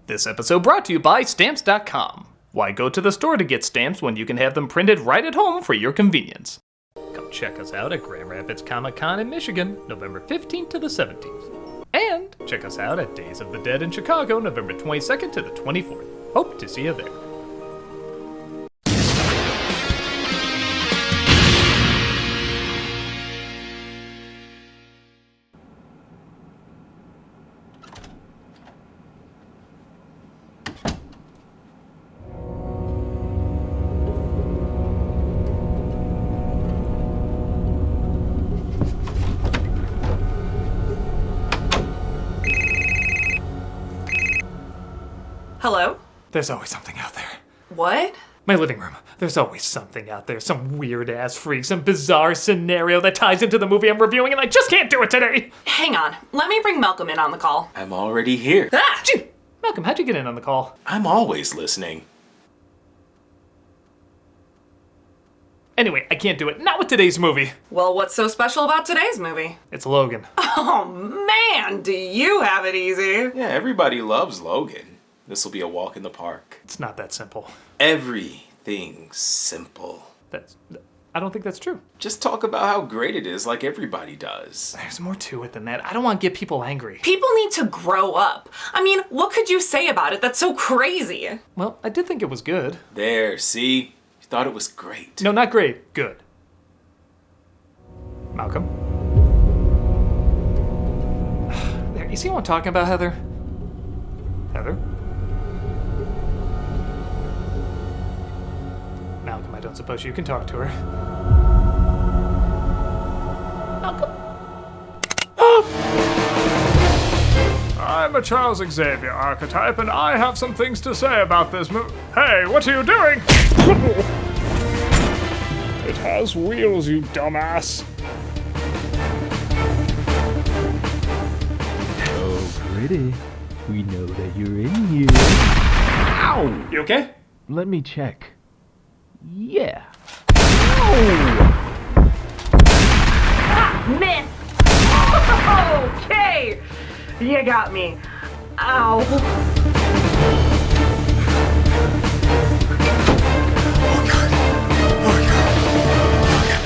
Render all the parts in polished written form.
This episode brought to you by Stamps.com. Why go to the store to get stamps when you can have them printed right at home for your convenience? Come check us out at Grand Rapids Comic Con in Michigan, November 15th to the 17th. And check us out at Days of the Dead in Chicago, November 22nd to the 24th. Hope to see you there. Hello? There's always something out there. What? My living room. There's always something out there. Some weird-ass freak, some bizarre scenario that ties into the movie I'm reviewing, and I just can't do it today! Hang on. Let me bring Malcolm in on the call. I'm already here. Ah! Malcolm, how'd you get in on the call? I'm always listening. Anyway, I can't do it. Not with today's movie. Well, what's so special about today's movie? It's Logan. Oh, man, do you have it easy? Yeah, everybody loves Logan. This'll be a walk in the park. It's not that simple. Everything's simple. I don't think that's true. Just talk about how great it is like everybody does. There's more to it than that. I don't want to get people angry. People need to grow up. I mean, what could you say about it that's so crazy? Well, I did think it was good. There, see? You thought it was great. No, not great. Good. Malcolm? There, you see what I'm talking about, Heather? Heather? Malcolm, I don't suppose you can talk to her. Malcolm? I'm a Charles Xavier archetype, and I have some things to say about this movie. Hey, what are you doing? It has wheels, you dumbass. Oh, pretty. We know that you're in here. Ow! You okay? Let me check. Yeah. Ow! Miss! Okay! You got me. Ow.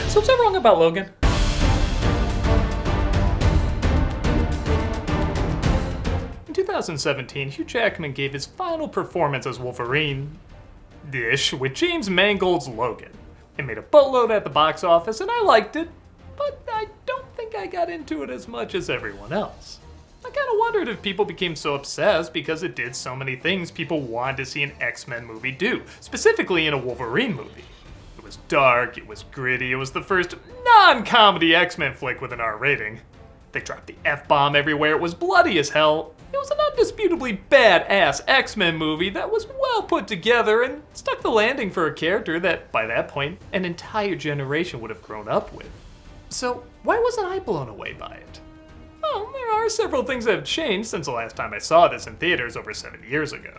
So what's wrong about Logan? In 2017, Hugh Jackman gave his final performance as Wolverine-ish with James Mangold's Logan. It made a boatload at the box office, and I liked it, but I don't think I got into it as much as everyone else. I kind of wondered if people became so obsessed because it did so many things people wanted to see an X-Men movie do, specifically in a Wolverine movie. It was dark, it was gritty, it was the first non-comedy X-Men flick with an R rating. They dropped the F-bomb everywhere, it was bloody as hell. It was an undisputably badass X-Men movie that was well put together and stuck the landing for a character that, by that point, an entire generation would have grown up with. So, why wasn't I blown away by it? Well, there are several things that have changed since the last time I saw this in theaters over 7 years ago.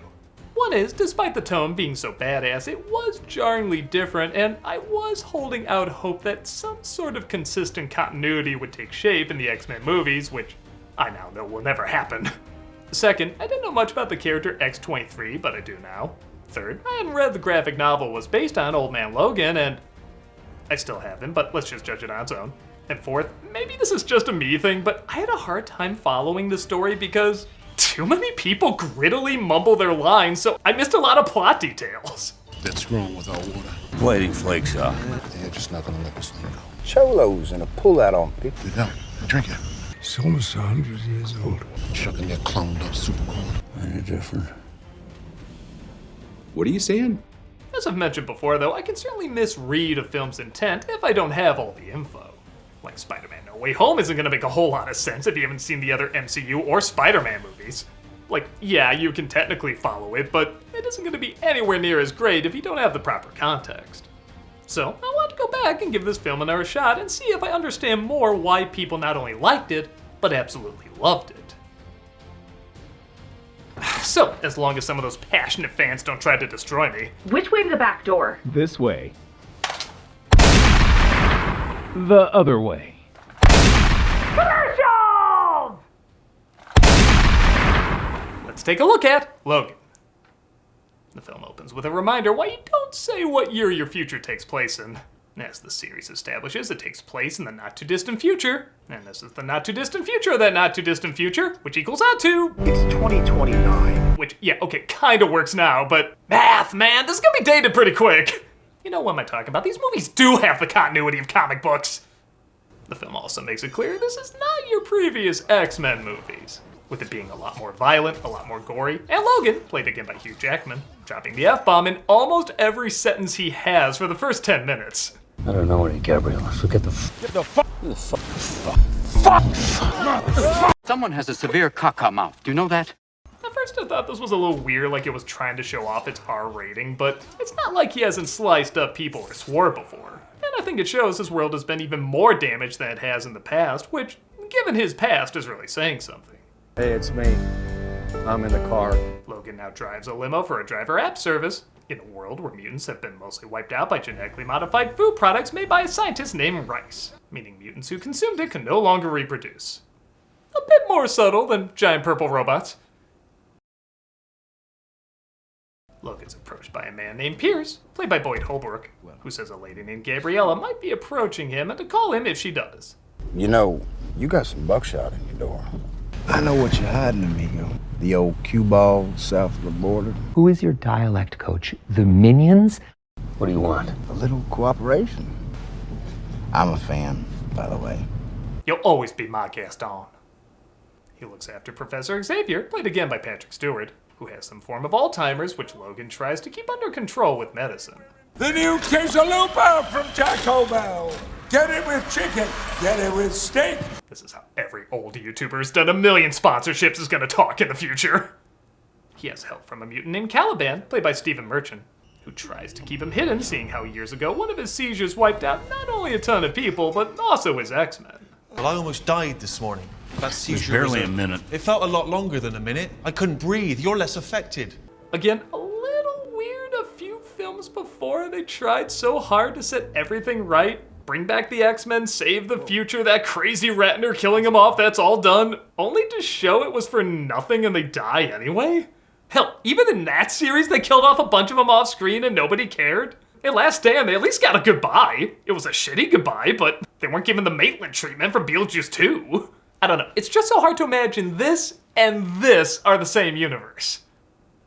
One is, despite the tone being so badass, it was jarringly different, and I was holding out hope that some sort of consistent continuity would take shape in the X-Men movies, which I now know will never happen. Second, I didn't know much about the character X-23, but I do now. Third, I hadn't read the graphic novel was based on Old Man Logan, and I still haven't, but let's just judge it on its own. And fourth, maybe this is just a me thing, but I had a hard time following the story because too many people grittily mumble their lines, so I missed a lot of plot details. That's wrong with our water. Waiting flakes are. They're just not gonna let this thing go. Cholos and a pull-out on people. They don't. Drink it. It's almost 100 years old. Chucking their cloned up supercorn. Any different? What are you saying? As I've mentioned before, though, I can certainly misread a film's intent if I don't have all the info. Like Spider-Man No Way Home isn't gonna make a whole lot of sense if you haven't seen the other MCU or Spider-Man movies. Like, yeah, you can technically follow it, but it isn't gonna be anywhere near as great if you don't have the proper context. So, I want to go back and give this film another shot and see if I understand more why people not only liked it, but absolutely loved it. So, as long as some of those passionate fans don't try to destroy me. Which way to the back door? This way. The other way. Commercials! Let's take a look at Logan. The film opens with a reminder why you don't say what year your future takes place in. As the series establishes, it takes place in the not-too-distant future. And this is the not-too-distant future of that not-too-distant future, which equals out to... It's 2029. Which, yeah, okay, kinda works now, but... Math, man, this is gonna be dated pretty quick! You know what am I talking about? These movies do have the continuity of comic books! The film also makes it clear this is not your previous X-Men movies, with it being a lot more violent, a lot more gory, and Logan, played again by Hugh Jackman, dropping the F-bomb in almost every sentence he has for the first 10 minutes. I don't know any Gabrielle, so get the Someone has a severe caca mouth. Do you know that? At first I thought this was a little weird, like it was trying to show off its R rating, but it's not like he hasn't sliced up people or swore before. And I think it shows his world has been even more damaged than it has in the past, which, given his past, is really saying something. Hey, it's me. I'm in the car. Logan now drives a limo for a driver app service, in a world where mutants have been mostly wiped out by genetically modified food products made by a scientist named Rice, meaning mutants who consumed it can no longer reproduce. A bit more subtle than giant purple robots. Logan's approached by a man named Pierce, played by Boyd Holbrook, who says a lady named Gabriella might be approaching him and to call him if she does. You know, you got some buckshot in your door. I know what you're hiding, amigo. The old cue ball south of the border. Who is your dialect coach? The Minions? What do you want? A little cooperation. I'm a fan, by the way. You'll always be my Gaston. He looks after Professor Xavier, played again by Patrick Stewart, who has some form of Alzheimer's, which Logan tries to keep under control with medicine. The new quesalupa from Taco Bell. Get it with chicken. Get it with steak. This is how every old YouTuber who's done a million sponsorships is gonna talk in the future. He has help from a mutant named Caliban, played by Stephen Merchant, who tries to keep him hidden, seeing how years ago one of his seizures wiped out not only a ton of people, but also his X-Men. Well, I almost died this morning. That seizure barely a minute. It felt a lot longer than a minute. I couldn't breathe. You're less affected. Again, a little weird. A few films before, they tried so hard to set everything right. Bring back the X-Men, save the future, that crazy Ratner killing him off, that's all done. Only to show it was for nothing and they die anyway? Hell, even in that series, they killed off a bunch of them off screen and nobody cared. In Last Stand, they at least got a goodbye. It was a shitty goodbye, but they weren't given the Maitland treatment from Beetlejuice 2. I don't know, it's just so hard to imagine this and this are the same universe.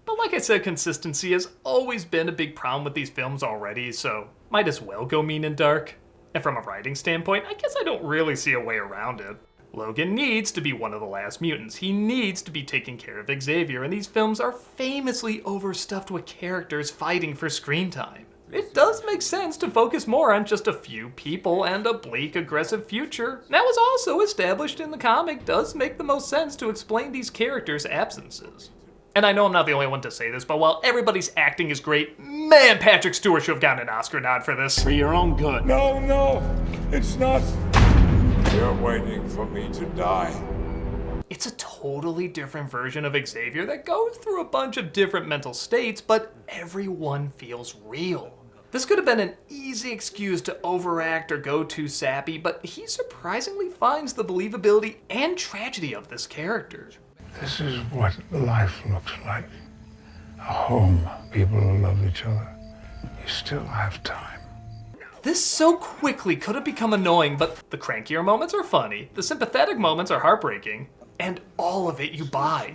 But like I said, consistency has always been a big problem with these films already, so might as well go mean and dark. And from a writing standpoint, I guess I don't really see a way around it. Logan needs to be one of the last mutants. He needs to be taking care of Xavier, and these films are famously overstuffed with characters fighting for screen time. It does make sense to focus more on just a few people and a bleak, aggressive future. That was also established in the comic, does make the most sense to explain these characters' absences. And I know I'm not the only one to say this, but while everybody's acting is great, man, Patrick Stewart should have gotten an Oscar nod for this. For your own good. No, it's not. You're waiting for me to die. It's a totally different version of Xavier that goes through a bunch of different mental states, but everyone feels real. This could have been an easy excuse to overact or go too sappy, but he surprisingly finds the believability and tragedy of this character. This is what life looks like. A home, people who love each other. You still have time. This so quickly could have become annoying, but the crankier moments are funny, the sympathetic moments are heartbreaking, and all of it you buy.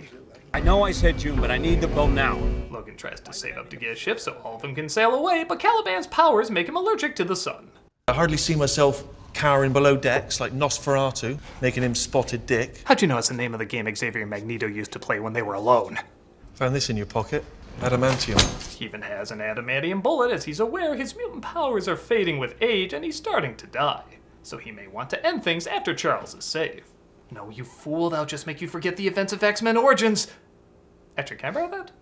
I know I said June, but I need the boat now. Logan tries to save up to get a ship so all of them can sail away, but Caliban's powers make him allergic to the sun. I hardly see myself cowering below decks like Nosferatu, making him spotted dick. How'd you know it's the name of the game Xavier and Magneto used to play when they were alone? Found this in your pocket. Adamantium. He even has an adamantium bullet as he's aware his mutant powers are fading with age and he's starting to die. So he may want to end things after Charles is safe. No, you fool, that'll just make you forget the events of X-Men Origins. Actually, can I borrow that?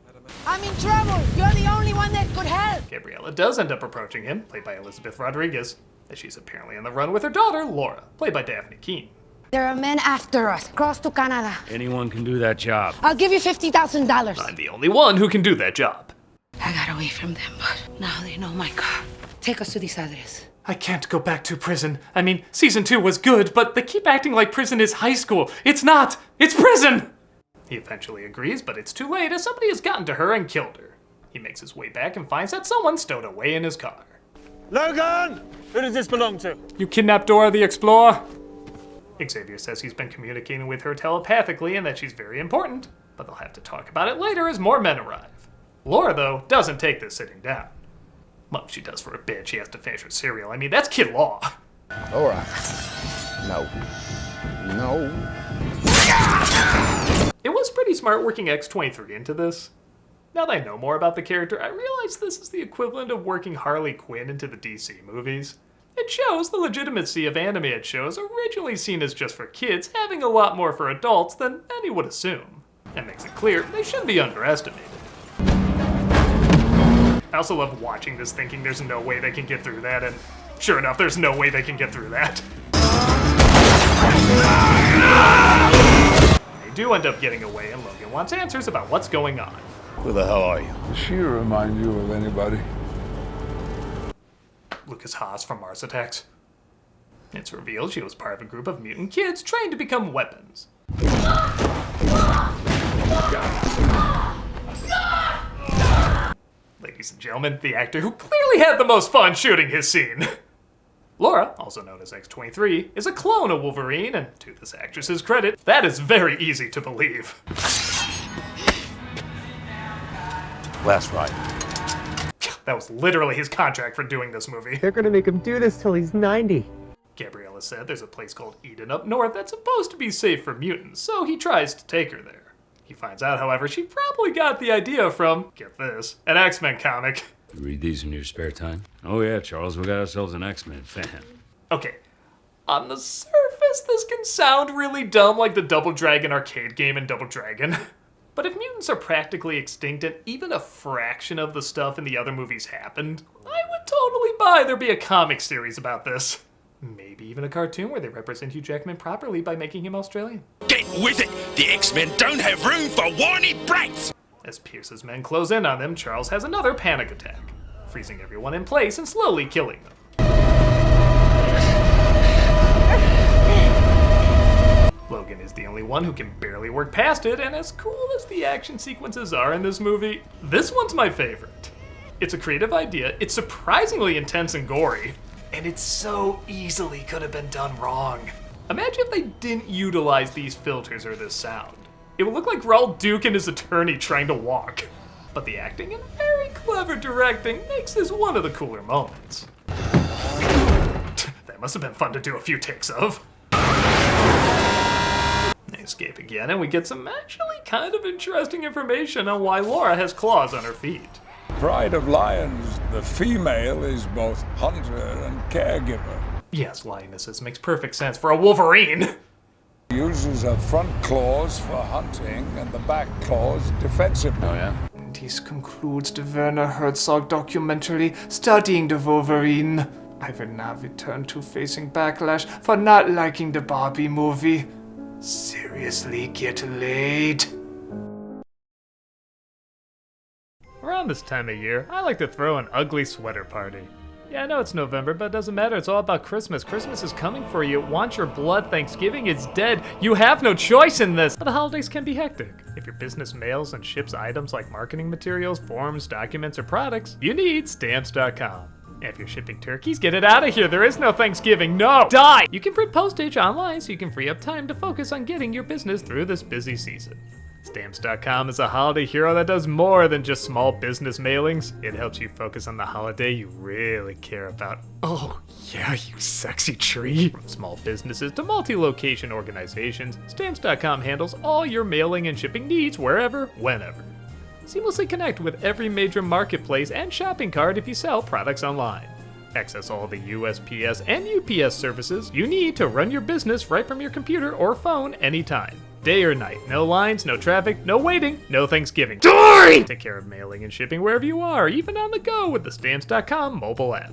I'm in trouble. You're the only one that could help. Gabriella does end up approaching him, played by Elizabeth Rodriguez, as she's apparently on the run with her daughter, Laura, played by Daphne Keane. There are men after us. Cross to Canada. Anyone can do that job. I'll give you $50,000. I'm the only one who can do that job. I got away from them, but now they know my car. Take us to this address. I can't go back to prison. I mean, season 2 was good, but they keep acting like prison is high school. It's not! It's prison! He eventually agrees, but it's too late as somebody has gotten to her and killed her. He makes his way back and finds that someone stowed away in his car. Logan! Who does this belong to? You kidnapped Dora the Explorer? Xavier says he's been communicating with her telepathically and that she's very important, but they'll have to talk about it later as more men arrive. Laura, though, doesn't take this sitting down. Well, if she does for a bit, she has to finish her cereal. I mean, that's kid law. Laura. No. No. It was pretty smart working X-23 into this. Now that I know more about the character, I realize this is the equivalent of working Harley Quinn into the DC movies. It shows the legitimacy of animated shows originally seen as just for kids having a lot more for adults than many would assume. That makes it clear they shouldn't be underestimated. I also love watching this thinking there's no way they can get through that, and sure enough, there's no way they can get through that. They do end up getting away, and Logan wants answers about what's going on. Who the hell are you? Does she remind you of anybody? Lucas Haas from Mars Attacks. It's revealed she was part of a group of mutant kids trained to become weapons. Ladies and gentlemen, the actor who clearly had the most fun shooting his scene. Laura, also known as X-23, is a clone of Wolverine, and to this actress's credit, that is very easy to believe. Last ride. That was literally his contract for doing this movie. They're gonna make him do this till he's 90. Gabriella said there's a place called Eden up north that's supposed to be safe for mutants, so he tries to take her there. He finds out, however, she probably got the idea from, get this, an X-Men comic. You read these in your spare time? Oh yeah, Charles, we got ourselves an X-Men fan. Okay, on the surface, this can sound really dumb like the Double Dragon arcade game in Double Dragon. But if mutants are practically extinct and even a fraction of the stuff in the other movies happened, I would totally buy there be a comic series about this. Maybe even a cartoon where they represent Hugh Jackman properly by making him Australian. Get with it! The X-Men don't have room for whiny brats! As Pierce's men close in on them, Charles has another panic attack, freezing everyone in place and slowly killing them. Logan is the only one who can barely work past it, and as cool as the action sequences are in this movie, this one's my favorite. It's a creative idea, it's surprisingly intense and gory, and it so easily could have been done wrong. Imagine if they didn't utilize these filters or this sound. It would look like Raul Duke and his attorney trying to walk. But the acting and very clever directing makes this one of the cooler moments. That must have been fun to do a few takes of. They escape again, and we get some actually kind of interesting information on why Laura has claws on her feet. Pride of Lions, the female is both hunter and caregiver. Yes, lionesses makes perfect sense for a Wolverine. Uses her front claws for hunting and the back claws defensively. Oh yeah? This concludes the Werner Herzog documentary studying the Wolverine. I will now return to facing backlash for not liking the Barbie movie. Seriously, get laid. Around this time of year, I like to throw an ugly sweater party. Yeah, I know it's November, but it doesn't matter. It's all about Christmas. Christmas is coming for you. It wants your blood. Thanksgiving is dead. You have no choice in this. But the holidays can be hectic. If your business mails and ships items like marketing materials, forms, documents, or products, you need Stamps.com. And if you're shipping turkeys, get it out of here. There is no Thanksgiving. No! Die! You can print postage online so you can free up time to focus on getting your business through this busy season. Stamps.com is a holiday hero that does more than just small business mailings. It helps you focus on the holiday you really care about. Oh, yeah, you sexy tree. From small businesses to multi-location organizations, Stamps.com handles all your mailing and shipping needs wherever, whenever. Seamlessly connect with every major marketplace and shopping cart if you sell products online. Access all the USPS and UPS services you need to run your business right from your computer or phone anytime. Day or night, no lines, no traffic, no waiting, no Thanksgiving. Die! Take care of mailing and shipping wherever you are, even on the go with the Stamps.com mobile app.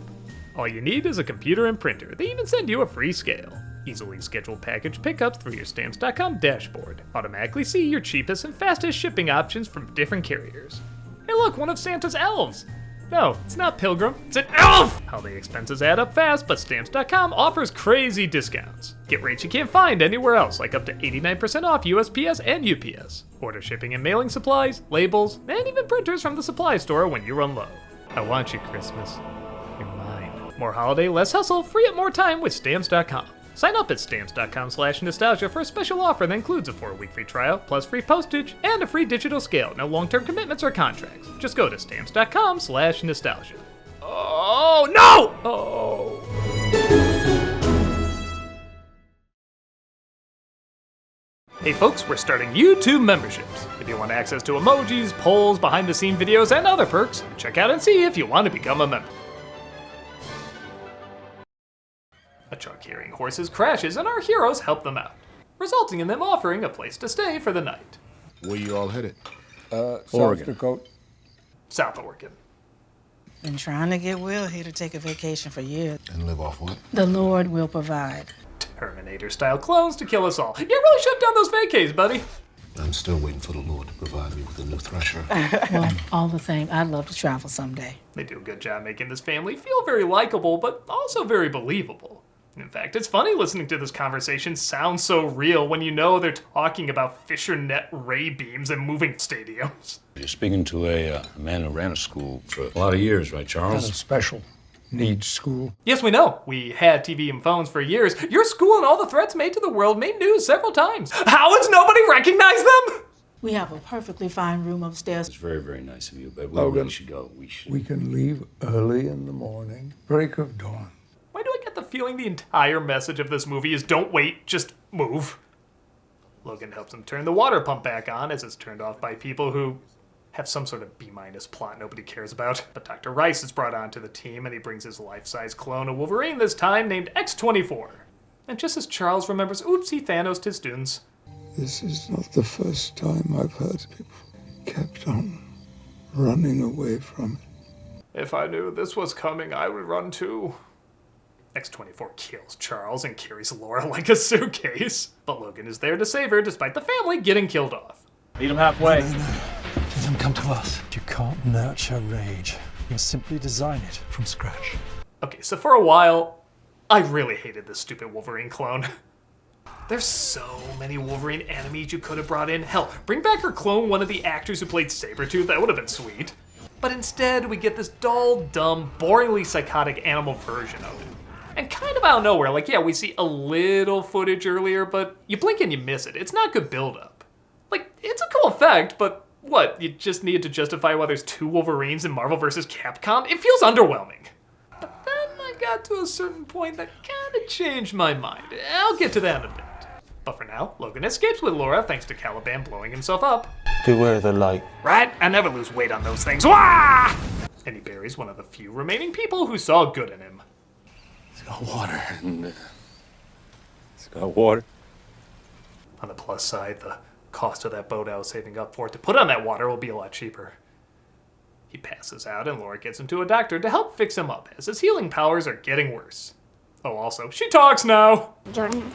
All you need is a computer and printer. They even send you a free scale. Easily schedule package pickups through your Stamps.com dashboard. Automatically see your cheapest and fastest shipping options from different carriers. Hey look, one of Santa's elves! No, it's not Pilgrim, it's an elf! Holiday expenses add up fast, but Stamps.com offers crazy discounts. Get rates you can't find anywhere else, like up to 89% off USPS and UPS. Order shipping and mailing supplies, labels, and even printers from the supply store when you run low. I want you, Christmas. You're mine. More holiday, less hustle, free up more time with Stamps.com. Sign up at Stamps.com/nostalgia for a special offer that includes a 4-week free trial, plus free postage, and a free digital scale. No long-term commitments or contracts. Just go to Stamps.com/nostalgia. Oh, no! Oh. Hey folks, we're starting YouTube memberships. If you want access to emojis, polls, behind-the-scene videos, and other perks, check out and see if you want to become a member. A truck carrying horses crashes and our heroes help them out, resulting in them offering a place to stay for the night. Where you all headed? South Dakota. South Oregon. Been trying to get Will here to take a vacation for years. And live off what? The Lord will provide. Terminator-style clones to kill us all. You really should have done those vacays, buddy. I'm still waiting for the Lord to provide me with a new thresher. Well, all the same, I'd love to travel someday. They do a good job making this family feel very likable, but also very believable. In fact, it's funny listening to this conversation sound so real when you know they're talking about Fisher net ray beams and moving stadiums. You're speaking to a man who ran a school for a lot of years, right, Charles? Kind of special needs school. Yes, we know. We had TV and phones for years. Your school and all the threats made to the world made news several times. How has nobody recognized them? We have a perfectly fine room upstairs. It's very, very nice of you, but Logan, we should go. We can leave early in the morning, break of dawn. Why do I get the feeling the entire message of this movie is don't wait, just move? Logan helps him turn the water pump back on as it's turned off by people who have some sort of B- plot nobody cares about. But Dr. Rice is brought onto the team and he brings his life-size clone of Wolverine, this time named X-24. And just as Charles remembers, oops, he Thanos'd his students. This is not the first time I've heard people kept on running away from it. If I knew this was coming, I would run too. X-24 kills Charles and carries Laura like a suitcase. But Logan is there to save her despite the family getting killed off. Meet him halfway. No. Let them come to us. You can't nurture rage. You simply design it from scratch. Okay, so for a while, I really hated this stupid Wolverine clone. There's so many Wolverine enemies you could have brought in. Hell, bring back or clone one of the actors who played Sabretooth, that would have been sweet. But instead, we get this dull, dumb, boringly psychotic animal version of it. And kind of out of nowhere, like, yeah, we see a little footage earlier, but you blink and you miss it. It's not good build-up. Like, it's a cool effect, but what, you just needed to justify why there's 2 Wolverines in Marvel vs. Capcom? It feels underwhelming. But then I got to a certain point that kind of changed my mind. I'll get to that in a bit. But for now, Logan escapes with Laura thanks to Caliban blowing himself up. Beware the light. Right? I never lose weight on those things. Wah! And he buries one of the few remaining people who saw good in him. It's got water. It's got water. On the plus side, the cost of that boat I was saving up for to put on that water will be a lot cheaper. He passes out and Laura gets him to a doctor to help fix him up as his healing powers are getting worse. Oh, also, she talks now! Again,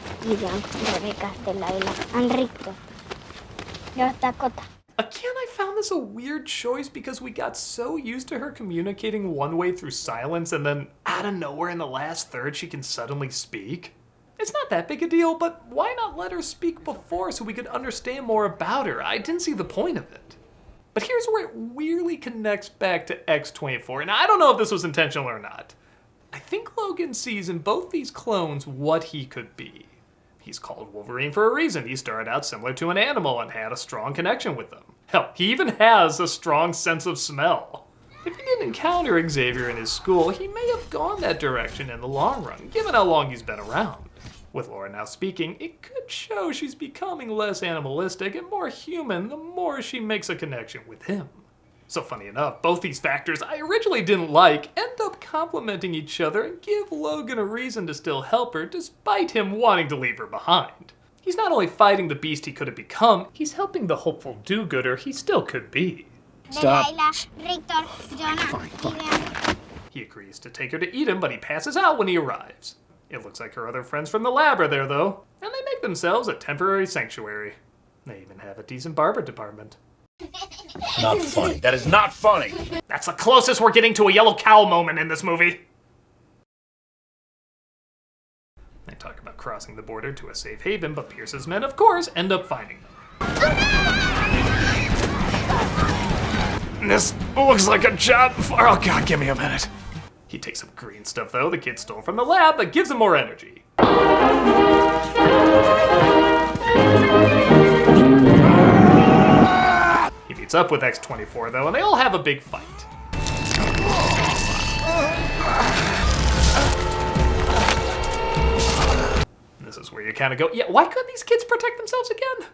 I found this a weird choice because we got so used to her communicating one way through silence and then out of nowhere in the last third she can suddenly speak. It's not that big a deal, but why not let her speak before so we could understand more about her? I didn't see the point of it. But here's where it weirdly connects back to X-24, and I don't know if this was intentional or not. I think Logan sees in both these clones what he could be. He's called Wolverine for a reason. He started out similar to an animal and had a strong connection with them. Hell, he even has a strong sense of smell. If he didn't encounter Xavier in his school, he may have gone that direction in the long run, given how long he's been around. With Laura now speaking, it could show she's becoming less animalistic and more human the more she makes a connection with him. So funny enough, both these factors I originally didn't like end up complementing each other and give Logan a reason to still help her despite him wanting to leave her behind. He's not only fighting the beast he could have become, he's helping the hopeful do-gooder he still could be. Stop. He agrees to take her to eat him, but he passes out when he arrives. It looks like her other friends from the lab are there though, and they make themselves a temporary sanctuary. They even have a decent barber department. Not funny. That is not funny. That's the closest we're getting to a yellow cow moment in this movie. They talk about crossing the border to a safe haven, but Pierce's men, of course, end up finding them. This looks like a job for... Oh god, give me a minute. He takes some green stuff, though, the kid stole from the lab that gives him more energy. He meets up with X-24, though, and they all have a big fight. This is where you kind of go, yeah, why couldn't these kids protect themselves again?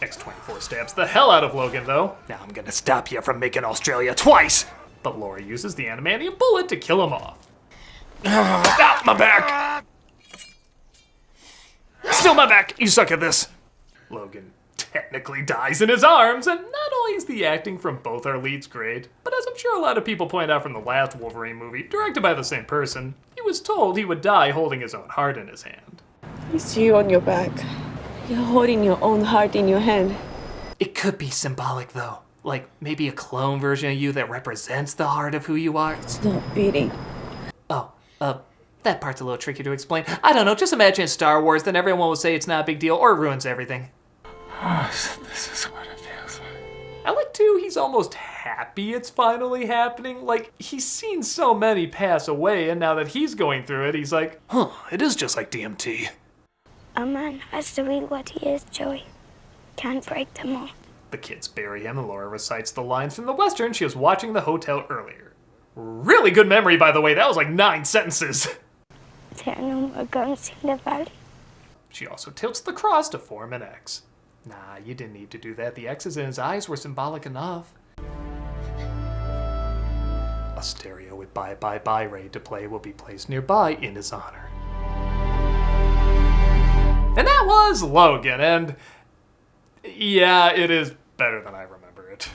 X-24 stabs the hell out of Logan, though. Now I'm gonna stop you from making Australia twice! But Laura uses the adamantium bullet to kill him off. Ah, my back! Still my back! You suck at this! Logan technically dies in his arms, and not only is the acting from both our leads great, but as I'm sure a lot of people point out from the last Wolverine movie, directed by the same person, he was told he would die holding his own heart in his hand. I see you on your back. You're holding your own heart in your hand. It could be symbolic, though. Like, maybe a clone version of you that represents the heart of who you are. It's not beating. Oh, that part's a little tricky to explain. I don't know, just imagine Star Wars, then everyone will say it's not a big deal, or it ruins everything. Oh, this is what it feels like. I like, too, he's almost happy it's finally happening. Like, he's seen so many pass away, and now that he's going through it, he's like, huh, it is just like DMT. A man has to be what he is, Joey. Can't break them all. The kids bury him, and Laura recites the lines from the Western she was watching the hotel earlier. Really good memory, by the way. That was like 9 sentences. There are no more guns in the valley. She also tilts the cross to form an X. Nah, you didn't need to do that. The X's in his eyes were symbolic enough. A stereo with Bye Bye Bye ready to play will be placed nearby in his honor. And that was Logan, and yeah, it is better than I remember it.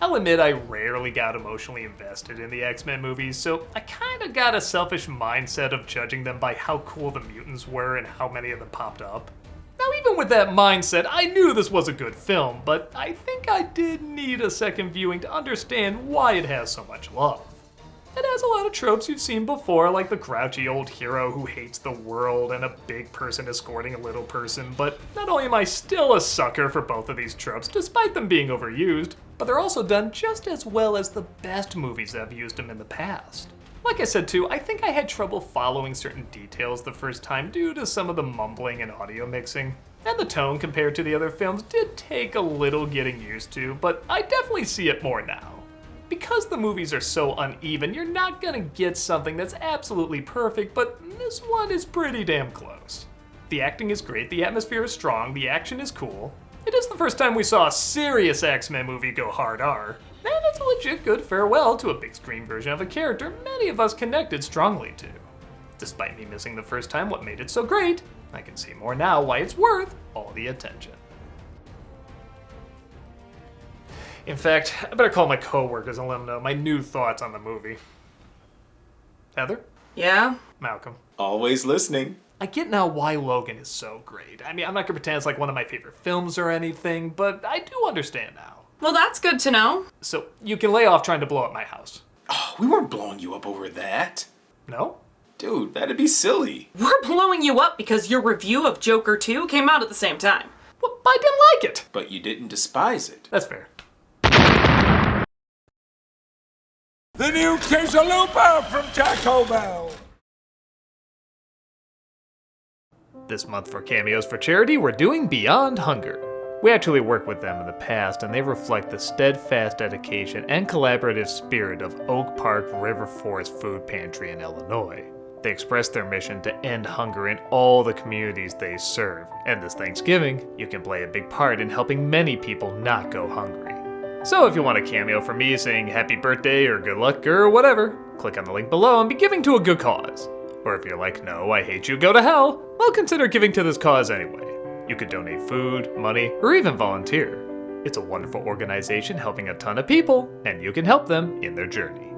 I'll admit I rarely got emotionally invested in the X-Men movies, so I kinda got a selfish mindset of judging them by how cool the mutants were and how many of them popped up. Now even with that mindset, I knew this was a good film, but I think I did need a second viewing to understand why it has so much love. It has a lot of tropes you've seen before, like the grouchy old hero who hates the world and a big person escorting a little person, but not only am I still a sucker for both of these tropes, despite them being overused, but they're also done just as well as the best movies that have used them in the past. Like I said too, I think I had trouble following certain details the first time due to some of the mumbling and audio mixing. And the tone compared to the other films did take a little getting used to, but I definitely see it more now. Because the movies are so uneven, you're not gonna get something that's absolutely perfect, but this one is pretty damn close. The acting is great, the atmosphere is strong, the action is cool. It is the first time we saw a serious X-Men movie go hard R, and it's a legit good farewell to a big screen version of a character many of us connected strongly to. Despite me missing the first time what made it so great, I can see more now why it's worth all the attention. In fact, I better call my coworkers and let them know my new thoughts on the movie. Heather? Yeah? Malcolm? Always listening. I get now why Logan is so great. I mean, I'm not gonna pretend it's like one of my favorite films or anything, but I do understand now. Well, that's good to know. So, you can lay off trying to blow up my house. Oh, we weren't blowing you up over that. No? Dude, that'd be silly. We're blowing you up because your review of Joker 2 came out at the same time. Well, I didn't like it. But you didn't despise it. That's fair. The new Quesalupa from Taco Bell. This month for cameos for charity, we're doing Beyond Hunger. We actually worked with them in the past, and they reflect the steadfast dedication and collaborative spirit of Oak Park River Forest Food Pantry in Illinois. They express their mission to end hunger in all the communities they serve, and this Thanksgiving, you can play a big part in helping many people not go hungry. So if you want a cameo from me saying happy birthday or good luck or whatever, click on the link below and be giving to a good cause. Or if you're like, no, I hate you, go to hell, well, consider giving to this cause anyway. You could donate food, money, or even volunteer. It's a wonderful organization helping a ton of people, and you can help them in their journey.